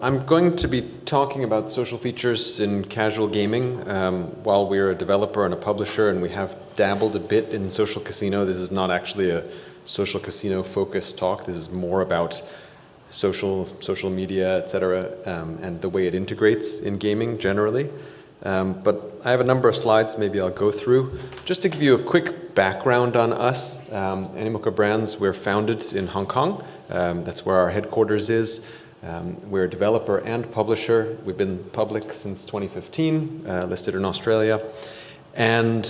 I'm going to be talking about social features in casual gaming. While we're a developer and a publisher and we have dabbled a bit in social casino, this is not actually a social casino focused talk. This is more about social media, etc., and the way it integrates in gaming generally. But I have a number of slides maybe I'll go through. Just to give you a quick background on us, Animoca Brands, we're founded in Hong Kong. That's where our headquarters is. We're a developer and publisher. We've been public since 2015, listed in Australia. And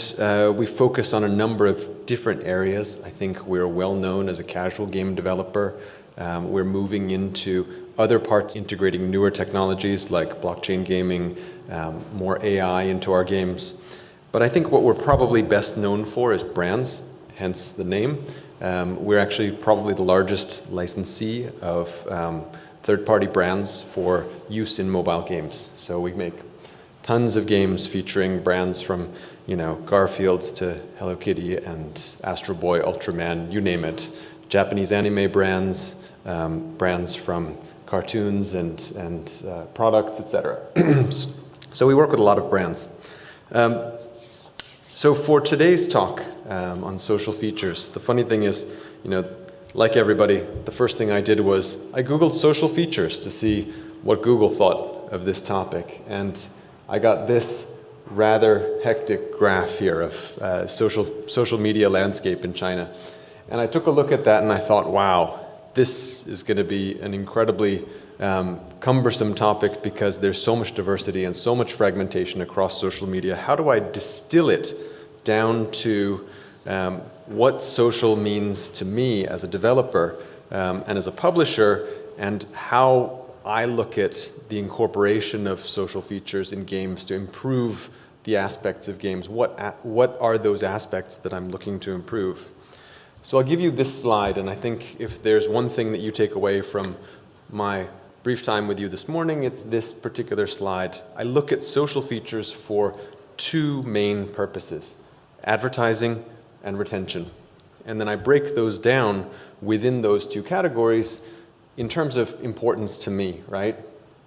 we focus on a number of different areas. I think we're well known as a casual game developer. We're moving into other parts, integrating newer technologies like blockchain gaming, more AI into our games. But I think what we're probably best known for is brands, hence the name. We're actually probably the largest licensee of third-party brands for use in mobile games. So we make tons of games featuring brands from, Garfield to Hello Kitty and Astro Boy, Ultraman, you name it. Japanese anime brands, brands from cartoons and products, etc. So we work with a lot of brands. So for today's talk on social features, the funny thing is, like everybody, the first thing I did was I Googled social features to see what Google thought of this topic. And I got this rather hectic graph here of social media landscape in China. And I took a look at that and I thought, wow, this is going to be an incredibly cumbersome topic because there's so much diversity and so much fragmentation across social media. How do I distill it down to what social means to me as a developer and as a publisher, and how I look at the incorporation of social features in games to improve the aspects of games? What are those aspects that I'm looking to improve? So I'll give you this slide, and I think if there's one thing that you take away from my brief time with you this morning, it's this particular slide. I look at social features for two main purposes: advertising and retention. And then I break those down within those two categories in terms of importance to me, right?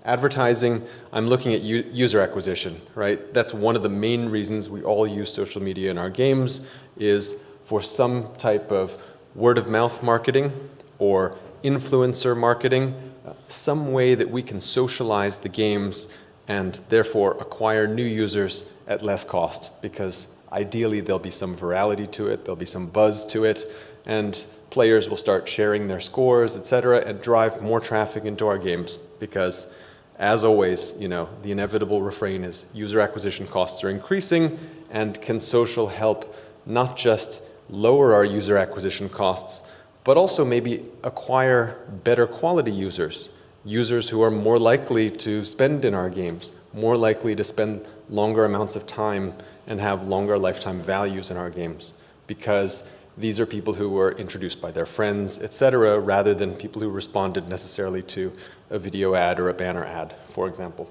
Advertising, I'm looking at user acquisition, right? That's one of the main reasons we all use social media in our games, is for some type of word of mouth marketing or influencer marketing, some way that we can socialize the games and therefore acquire new users at less cost, because ideally there'll be some virality to it, there'll be some buzz to it, and players will start sharing their scores, etc., and drive more traffic into our games. Because, as always, the inevitable refrain is user acquisition costs are increasing, and can social help not just lower our user acquisition costs, but also maybe acquire better quality users who are more likely to spend in our games, more likely to spend longer amounts of time and have longer lifetime values in our games, because these are people who were introduced by their friends, etc., rather than people who responded necessarily to a video ad or a banner ad, for example.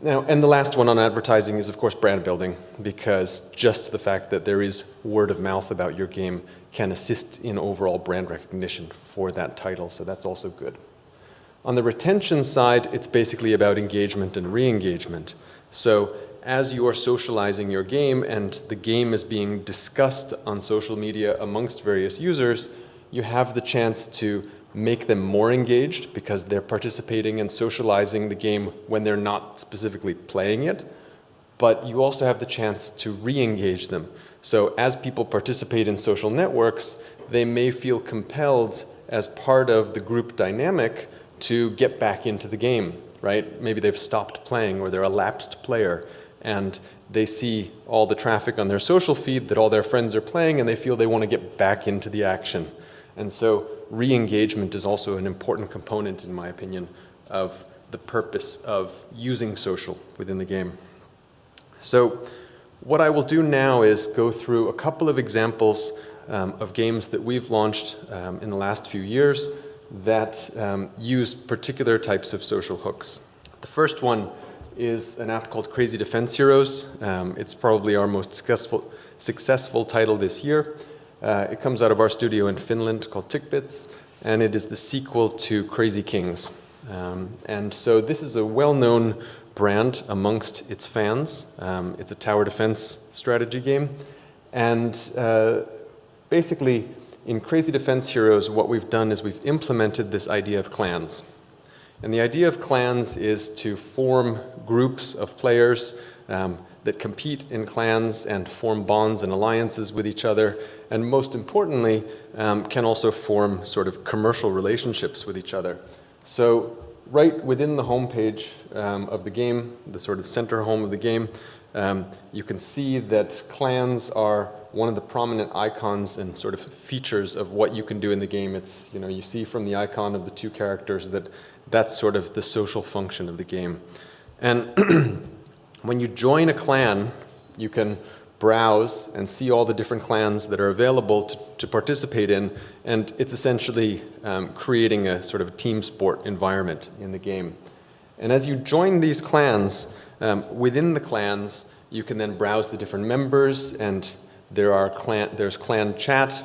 Now, and the last one on advertising is, of course, brand building, because just the fact that there is word of mouth about your game can assist in overall brand recognition for that title, so that's also good. On the retention side, it's basically about engagement and re-engagement. So as you are socializing your game and the game is being discussed on social media amongst various users, you have the chance to make them more engaged because they're participating and socializing the game when they're not specifically playing it. But you also have the chance to re-engage them. So as people participate in social networks, they may feel compelled as part of the group dynamic to get back into the game, right? Maybe they've stopped playing or they're a lapsed player, and they see all the traffic on their social feed that all their friends are playing, and they feel they want to get back into the action. And so re-engagement is also an important component, in my opinion, of the purpose of using social within the game. So what I will do now is go through a couple of examples of games that we've launched in the last few years that use particular types of social hooks. The first one is an app called Crazy Defense Heroes. It's probably our most successful title this year. It comes out of our studio in Finland called TicBits, and it is the sequel to Crazy Kings. And so this is a well-known brand amongst its fans. It's a tower defense strategy game. And basically, in Crazy Defense Heroes, what we've done is we've implemented this idea of clans. And the idea of clans is to form groups of players that compete in clans and form bonds and alliances with each other, and most importantly, can also form sort of commercial relationships with each other. So right within the homepage of the game, the sort of center home of the game, you can see that clans are one of the prominent icons and sort of features of what you can do in the game. It's, you know, you see from the icon of the two characters that that's sort of the social function of the game. And when you join a clan, you can browse and see all the different clans that are available to participate in, and it's essentially creating a sort of team sport environment in the game. And as you join these clans, within the clans, you can then browse the different members, and there's clan chat,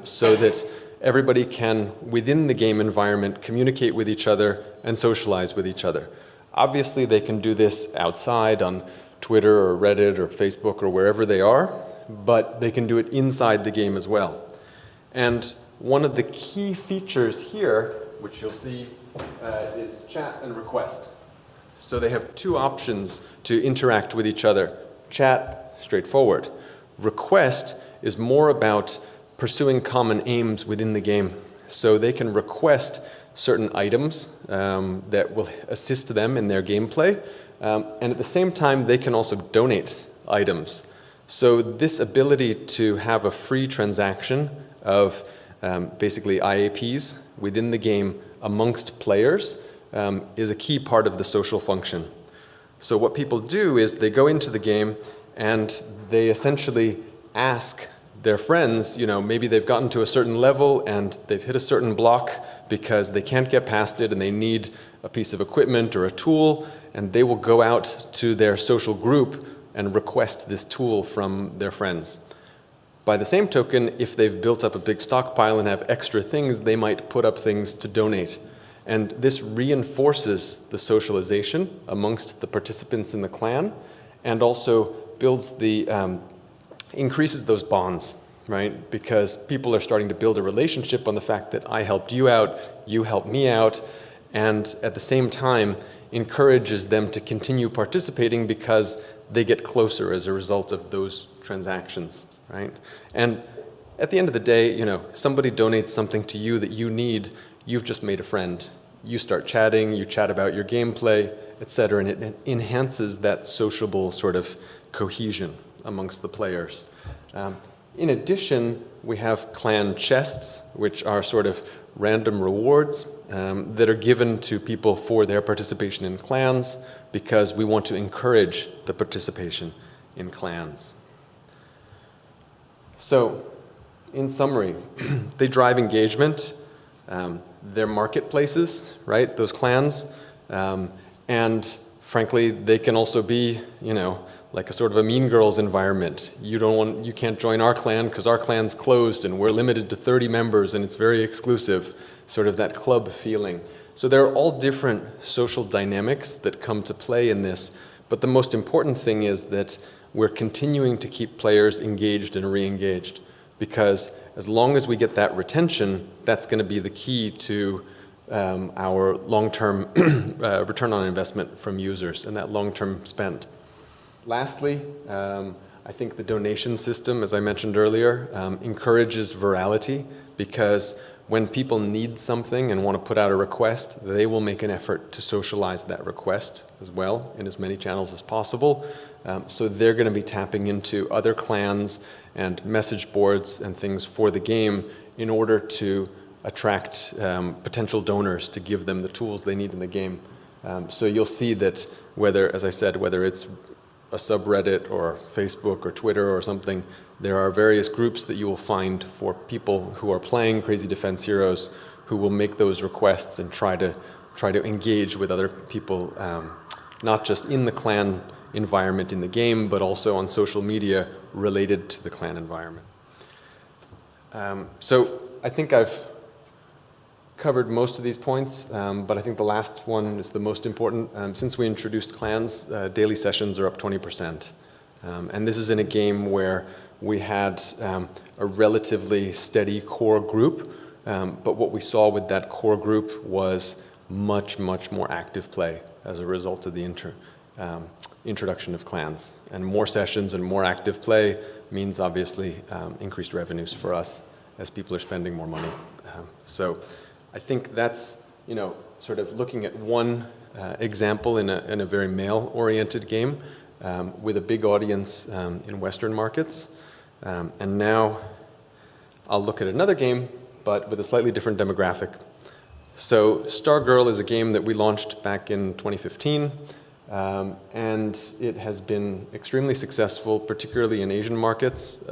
so that everybody can, within the game environment, communicate with each other and socialize with each other. Obviously, they can do this outside on Twitter or Reddit or Facebook or wherever they are, but they can do it inside the game as well. And one of the key features here, which you'll see, is chat and request. So they have two options to interact with each other. Chat, straightforward. Request is more about pursuing common aims within the game. So they can request certain items that will assist them in their gameplay. And at the same time, they can also donate items. So this ability to have a free transaction of basically IAPs within the game amongst players is a key part of the social function. So what people do is they go into the game and they essentially ask their friends, you know, maybe they've gotten to a certain level and they've hit a certain block because they can't get past it and they need a piece of equipment or a tool, and they will go out to their social group and request this tool from their friends. By the same token, if they've built up a big stockpile and have extra things, they might put up things to donate. And this reinforces the socialization amongst the participants in the clan, and also builds increases those bonds, right? Because people are starting to build a relationship on the fact that I helped you out, you helped me out, and at the same time encourages them to continue participating because they get closer as a result of those transactions, right? And at the end of the day, you know, somebody donates something to you that you need, you've just made a friend. You start chatting, you chat about your gameplay, etc., and it enhances that sociable sort of cohesion amongst the players. In addition, we have clan chests, which are sort of random rewards that are given to people for their participation in clans, because we want to encourage the participation in clans. So, in summary, they drive engagement, they're marketplaces, right, those clans, and frankly, they can also be, you know, like a sort of a Mean Girls environment. You can't join our clan because our clan's closed and we're limited to 30 members and it's very exclusive, sort of that club feeling. So there are all different social dynamics that come to play in this, but the most important thing is that we're continuing to keep players engaged and re-engaged, because as long as we get that retention, that's going to be the key to our long-term return on investment from users and that long-term spend. Lastly, I think the donation system, as I mentioned earlier, encourages virality, because when people need something and want to put out a request, they will make an effort to socialize that request as well in as many channels as possible. So they're going to be tapping into other clans and message boards and things for the game in order to attract potential donors to give them the tools they need in the game. So you'll see that whether, as I said, whether it's a subreddit or Facebook or Twitter or something, there are various groups that you will find for people who are playing Crazy Defense Heroes who will make those requests and try to engage with other people, not just in the clan environment in the game, but also on social media related to the clan environment. So I think I've covered most of these points, but I think the last one is the most important. Since we introduced clans, daily sessions are up 20%. And this is in a game where we had a relatively steady core group, but what we saw with that core group was much, much more active play as a result of the introduction of clans. And more sessions and more active play means obviously increased revenues for us as people are spending more money. So I think that's, sort of looking at one example in a very male-oriented game with a big audience in Western markets. And now I'll look at another game, but with a slightly different demographic. So Stargirl is a game that we launched back in 2015, and it has been extremely successful, particularly in Asian markets,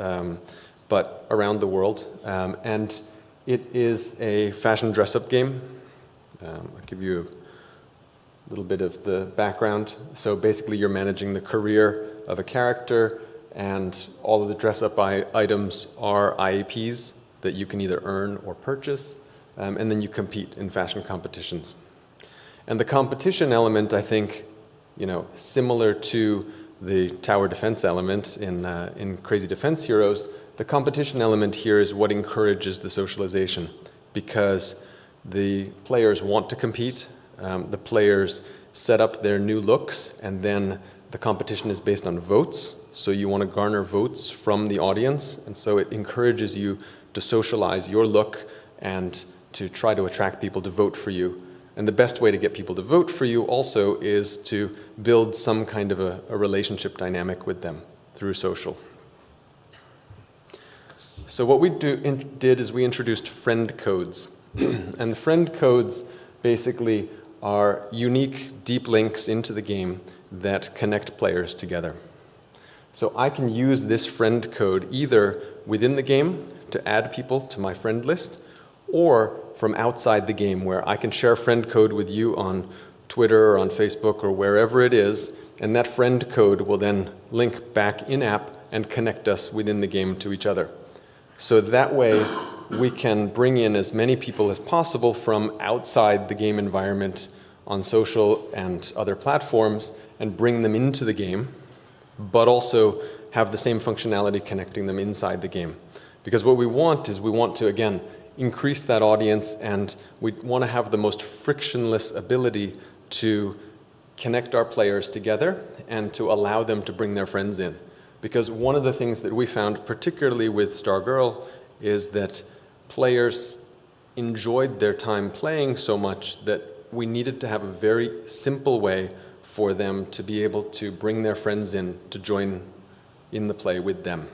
but around the world. And it is a fashion dress-up game. I'll give you a little bit of the background. So basically you're managing the career of a character, and all of the dress-up items are IAPs that you can either earn or purchase, and then you compete in fashion competitions. And the competition element, I think, similar to the tower defense element in Crazy Defense Heroes, the competition element here is what encourages the socialization, because the players want to compete, the players set up their new looks, and then the competition is based on votes. So you want to garner votes from the audience, and so it encourages you to socialize your look and to try to attract people to vote for you. And the best way to get people to vote for you also is to build some kind of a relationship dynamic with them through social. So what we did is we introduced friend codes. And the friend codes basically are unique, deep links into the game that connect players together. So I can use this friend code either within the game to add people to my friend list, or from outside the game, where I can share friend code with you on Twitter or on Facebook or wherever it is, and that friend code will then link back in-app and connect us within the game to each other. So that way we can bring in as many people as possible from outside the game environment on social and other platforms and bring them into the game, but also have the same functionality connecting them inside the game. Because what we want is we want to, again, increase that audience, and we want to have the most frictionless ability to connect our players together and to allow them to bring their friends in. Because one of the things that we found, particularly with Stargirl, is that players enjoyed their time playing so much that we needed to have a very simple way for them to be able to bring their friends in to join in the play with them.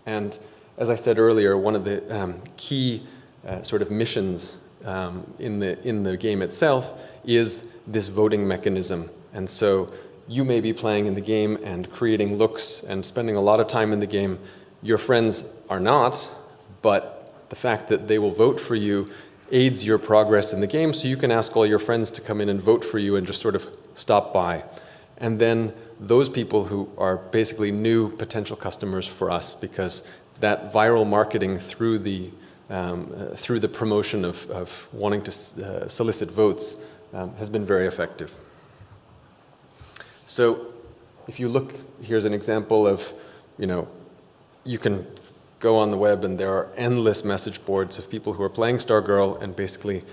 And as I said earlier, one of the key sort of missions in the game itself is this voting mechanism. And so you may be playing in the game and creating looks and spending a lot of time in the game. Your friends are not, but the fact that they will vote for you aids your progress in the game, so you can ask all your friends to come in and vote for you and just sort of stop by. And then those people who are basically new potential customers for us, because that viral marketing through the promotion of wanting to solicit votes has been very effective. So if you look, here's an example of, you can go on the web and there are endless message boards of people who are playing Stargirl and basically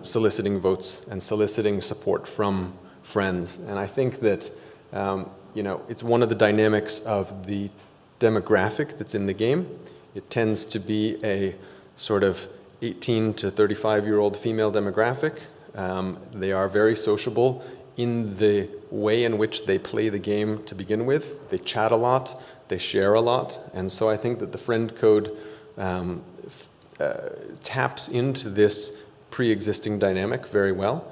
soliciting votes and soliciting support from friends. And I think that it's one of the dynamics of the demographic that's in the game. It tends to be a sort of 18 to 35-year-old female demographic. They are very sociable in the way in which they play the game to begin with. They chat a lot, they share a lot, and so I think that the friend code taps into this pre-existing dynamic very well,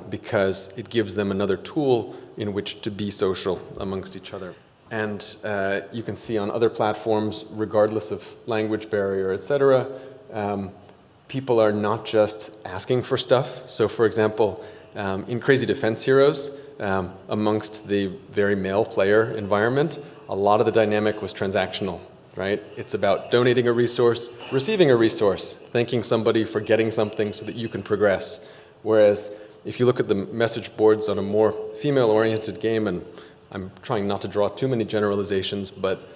because it gives them another tool in which to be social amongst each other. And you can see on other platforms, regardless of language barrier, etc., people are not just asking for stuff. So for example, in Crazy Defense Heroes, amongst the very male player environment, a lot of the dynamic was transactional. right? It's about donating a resource, receiving a resource, thanking somebody for getting something so that you can progress. Whereas if you look at the message boards on a more female-oriented game, and I'm trying not to draw too many generalizations, but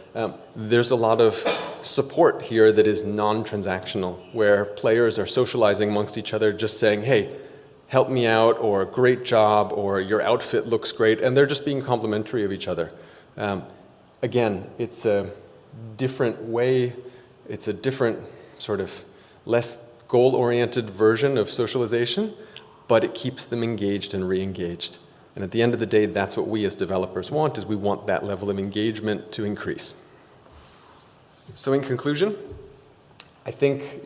there's a lot of support here that is non-transactional, where players are socializing amongst each other, just saying, hey, help me out, or great job, or your outfit looks great, and they're just being complimentary of each other. Again, it's a different way, it's a different sort of less goal-oriented version of socialization, but it keeps them engaged and re-engaged. And at the end of the day, that's what we as developers want, is we want that level of engagement to increase. So in conclusion, I think,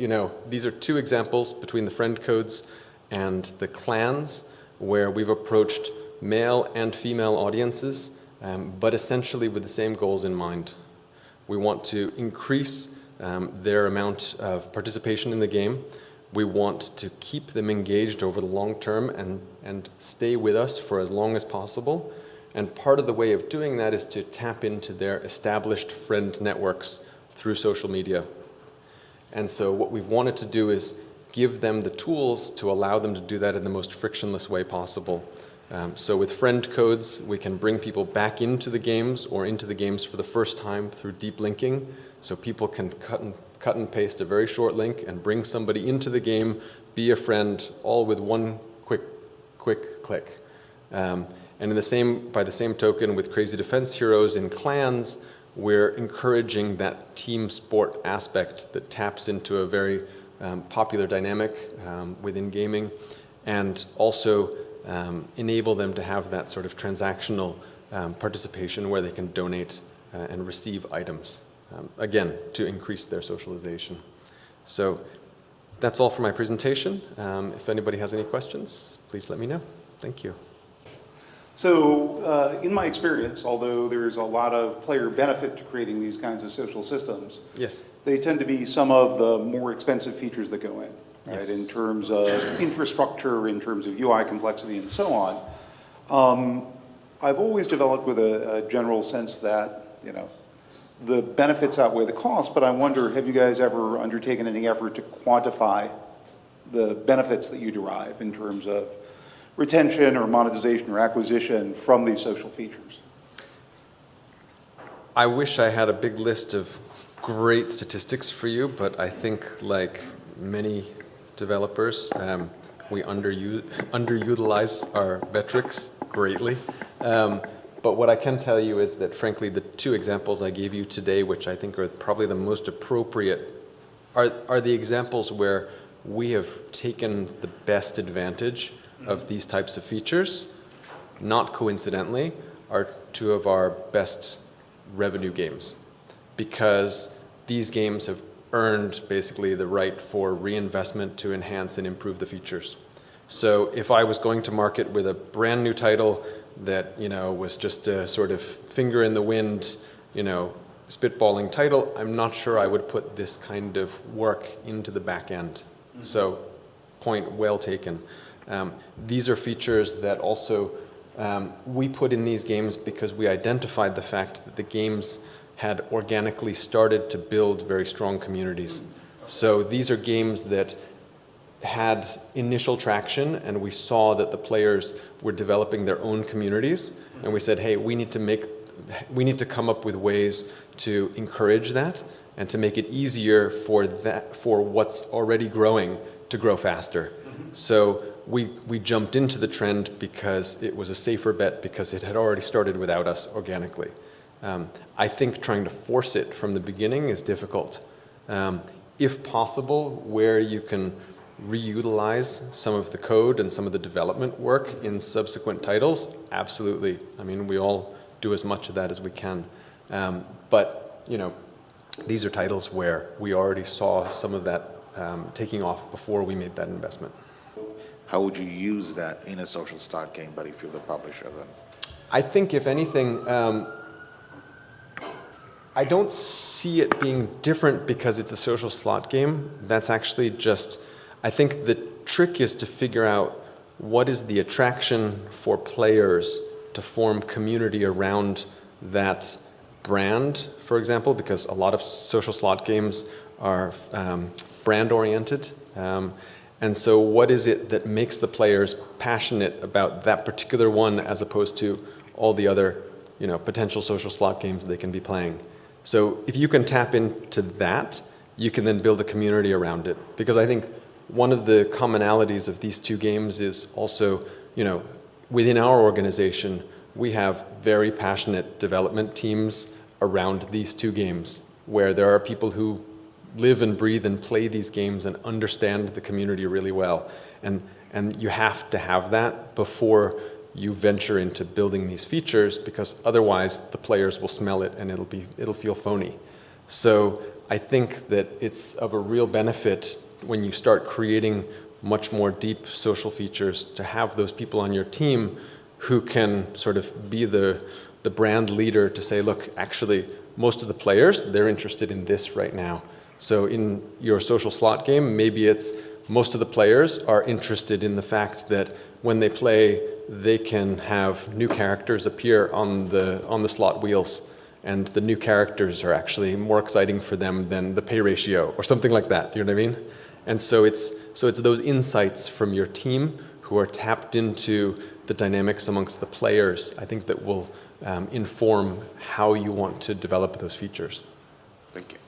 these are two examples between the friend codes and the clans where we've approached male and female audiences, but essentially with the same goals in mind. We want to increase their amount of participation in the game. We want to keep them engaged over the long term and stay with us for as long as possible. And part of the way of doing that is to tap into their established friend networks through social media. And so what we've wanted to do is give them the tools to allow them to do that in the most frictionless way possible. So with friend codes, we can bring people back into the games or into the games for the first time through deep linking. So people can cut and paste a very short link and bring somebody into the game, be a friend, all with one quick click. And by the same token, with Crazy Defense Heroes in clans, we're encouraging that team sport aspect that taps into a very popular dynamic within gaming, and also enable them to have that sort of transactional participation where they can donate and receive items, again, to increase their socialization. So that's all for my presentation. If anybody has any questions, please let me know. Thank you. So in my experience, although there's a lot of player benefit to creating these kinds of social systems, yes, they tend to be some of the more expensive features that go in, right? Yes. In terms of infrastructure, in terms of UI complexity, and so on. I've always developed with a general sense that, the benefits outweigh the costs, but I wonder, have you guys ever undertaken any effort to quantify the benefits that you derive in terms of retention or monetization or acquisition from these social features? I wish I had a big list of great statistics for you, but I think, like many developers, we underutilize our metrics greatly. But what I can tell you is that, frankly, the two examples I gave you today, which I think are probably the most appropriate, are the examples where we have taken the best advantage of these types of features. Not coincidentally, are two of our best revenue games, because these games have earned basically the right for reinvestment to enhance and improve the features. So if I was going to market with a brand new title that was just a sort of finger in the wind, spitballing title, I'm not sure I would put this kind of work into the back end. Mm-hmm. So point well taken. These are features that also we put in these games because we identified the fact that the games had organically started to build very strong communities. So these are games that had initial traction, and we saw that the players were developing their own communities, and we said, hey, we need to come up with ways to encourage that and to make it easier for what's already growing to grow faster. Mm-hmm. So we jumped into the trend because it was a safer bet, because it had already started without us organically. I think trying to force it from the beginning is difficult. If possible, where you can reutilize some of the code and some of the development work in subsequent titles, absolutely. I mean, we all do as much of that as we can. But these are titles where we already saw some of that taking off before we made that investment. How would you use that in a social slot game, but if you're the publisher then? I think, if anything, I don't see it being different because it's a social slot game. That's actually just, I think the trick is to figure out what is the attraction for players to form community around that brand, for example, because a lot of social slot games are brand oriented. And so what is it that makes the players passionate about that particular one as opposed to all the other, potential social slot games they can be playing? So if you can tap into that, you can then build a community around it. Because I think one of the commonalities of these two games is also, within our organization, we have very passionate development teams around these two games, where there are people who live and breathe and play these games and understand the community really well. And you have to have that before you venture into building these features, because otherwise the players will smell it and it'll feel phony. So I think that it's of a real benefit when you start creating much more deep social features to have those people on your team who can sort of be the brand leader to say, look, actually, most of the players, they're interested in this right now. So in your social slot game, maybe it's most of the players are interested in the fact that when they play, they can have new characters appear on the slot wheels, and the new characters are actually more exciting for them than the pay ratio or something like that. You know what I mean? And so it's those insights from your team who are tapped into the dynamics amongst the players, I think, that will inform how you want to develop those features. Thank you.